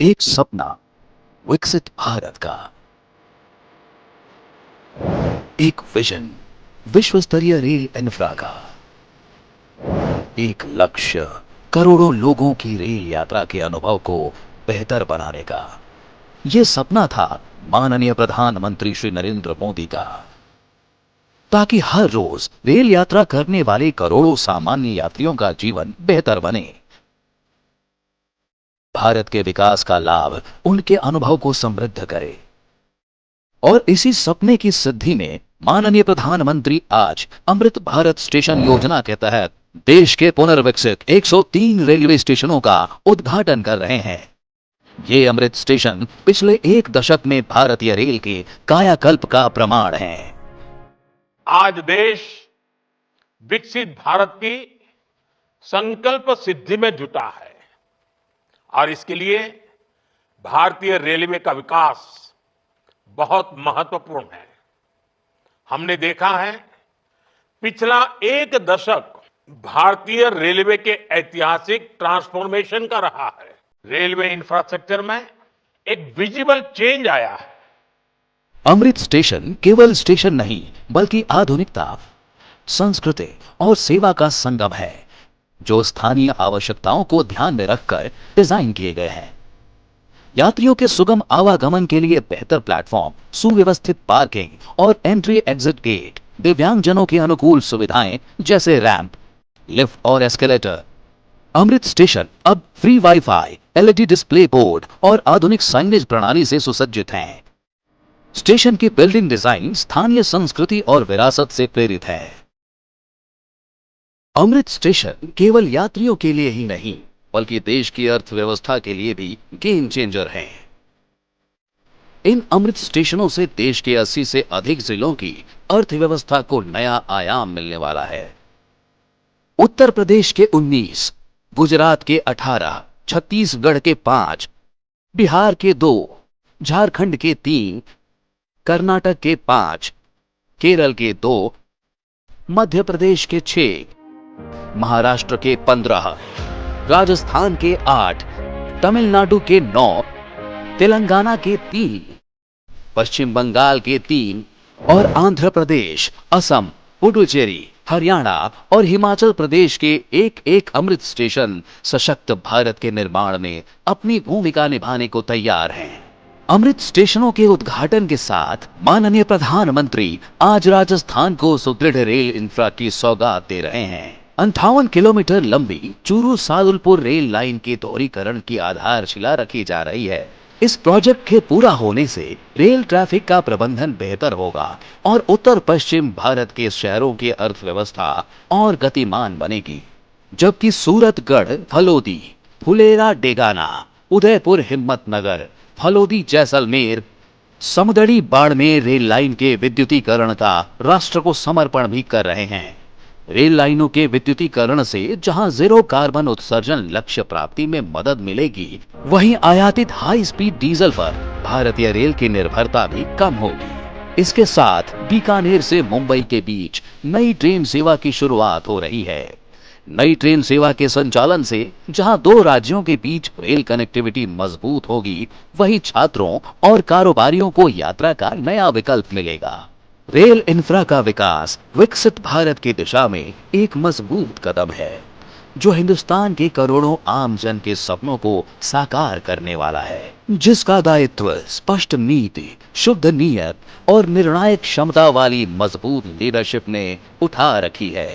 एक सपना विकसित भारत का, एक विजन विश्व स्तरीय रेल इंफ्रा का, एक लक्ष्य करोड़ों लोगों की रेल यात्रा के अनुभव को बेहतर बनाने का। यह सपना था माननीय प्रधानमंत्री श्री नरेंद्र मोदी का, ताकि हर रोज रेल यात्रा करने वाले करोड़ों सामान्य यात्रियों का जीवन बेहतर बने। भारत के विकास का लाभ उनके अनुभव को समृद्ध करे। और इसी सपने की सिद्धि में माननीय प्रधानमंत्री आज अमृत भारत स्टेशन योजना के तहत देश के पुनर्विकसित 103 रेलवे स्टेशनों का उद्घाटन कर रहे हैं। ये अमृत स्टेशन पिछले एक दशक में भारतीय रेल के कायाकल्प का प्रमाण है। आज देश विकसित भारत की संकल्प सिद्धि में जुटा है और इसके लिए भारतीय रेलवे का विकास बहुत महत्वपूर्ण है। हमने देखा है पिछला एक दशक भारतीय रेलवे के ऐतिहासिक ट्रांसफॉर्मेशन का रहा है। रेलवे इंफ्रास्ट्रक्चर में एक विजिबल चेंज आया है। अमृत स्टेशन केवल स्टेशन नहीं बल्कि आधुनिकता, संस्कृति और सेवा का संगम है, जो स्थानीय आवश्यकताओं को ध्यान में रखकर डिजाइन किए गए हैं। यात्रियों के सुगम आवागमन के लिए बेहतर प्लेटफॉर्म, सुव्यवस्थित पार्किंग और एंट्री एग्जिट गेट, दिव्यांगजनों के अनुकूल सुविधाएं जैसे रैंप, लिफ्ट और एस्केलेटर। अमृत स्टेशन अब free wifi, LED display board और आधुनिक साइनेज प्रणाली से सुसज्जित हैं। स्टेशन की बिल्डिंग डिजाइन स्थानीय संस्कृति और विरासत से प्रेरित है। अमृत स्टेशन केवल यात्रियों के लिए ही नहीं बल्कि देश की अर्थव्यवस्था के लिए भी गेम चेंजर है। इन अमृत स्टेशनों से देश के 80 से अधिक जिलों की अर्थव्यवस्था को नया आयाम मिलने वाला है। उत्तर प्रदेश के 19, गुजरात के 18, छत्तीसगढ़ के 5, बिहार के 2, झारखंड के 3, कर्नाटक के 5, केरल के 2, मध्य प्रदेश के 6, महाराष्ट्र के 15, राजस्थान के 8, तमिलनाडु के 9, तेलंगाना के 3, पश्चिम बंगाल के 3 और आंध्र प्रदेश, असम, पुडुचेरी, हरियाणा और हिमाचल प्रदेश के एक अमृत स्टेशन सशक्त भारत के निर्माण में अपनी भूमिका निभाने को तैयार हैं। अमृत स्टेशनों के उद्घाटन के साथ माननीय प्रधानमंत्री आज राजस्थान को सुदृढ़ रेल इंफ्रा की सौगात दे रहे हैं। 58 किलोमीटर लंबी चूरू सादुलपुर रेल लाइन के दोहरीकरण की आधारशिला रखी जा रही है। इस प्रोजेक्ट के पूरा होने से रेल ट्रैफिक का प्रबंधन बेहतर होगा और उत्तर पश्चिम भारत के शहरों की अर्थव्यवस्था और गतिमान बनेगी। जबकि सूरतगढ़, फलोदी, फुलेरा डेगाना, उदयपुर हिम्मतनगर, फलोदी जैसलमेर, समदड़ी बाड़मेर रेल लाइन के विद्युतीकरण का राष्ट्र को समर्पण भी कर रहे हैं। रेल लाइनों के विद्युतीकरण से जहां जीरो कार्बन उत्सर्जन लक्ष्य प्राप्ति में मदद मिलेगी, वहीं आयातित हाई स्पीड डीजल पर भारतीय रेल की निर्भरता भी कम होगी। इसके साथ बीकानेर से मुंबई के बीच नई ट्रेन सेवा की शुरुआत हो रही है। नई ट्रेन सेवा के संचालन से जहां 2 राज्यों के बीच रेल कनेक्टिविटी मजबूत होगी, वहीं छात्रों और कारोबारियों को यात्रा का नया विकल्प मिलेगा। रेल इंफ्रा का विकास विकसित भारत की दिशा में एक मजबूत कदम है, जो हिंदुस्तान के करोड़ों आम जन के सपनों को साकार करने वाला है, जिसका दायित्व स्पष्ट नीति, शुद्ध नीयत और निर्णायक क्षमता वाली मजबूत लीडरशिप ने उठा रखी है।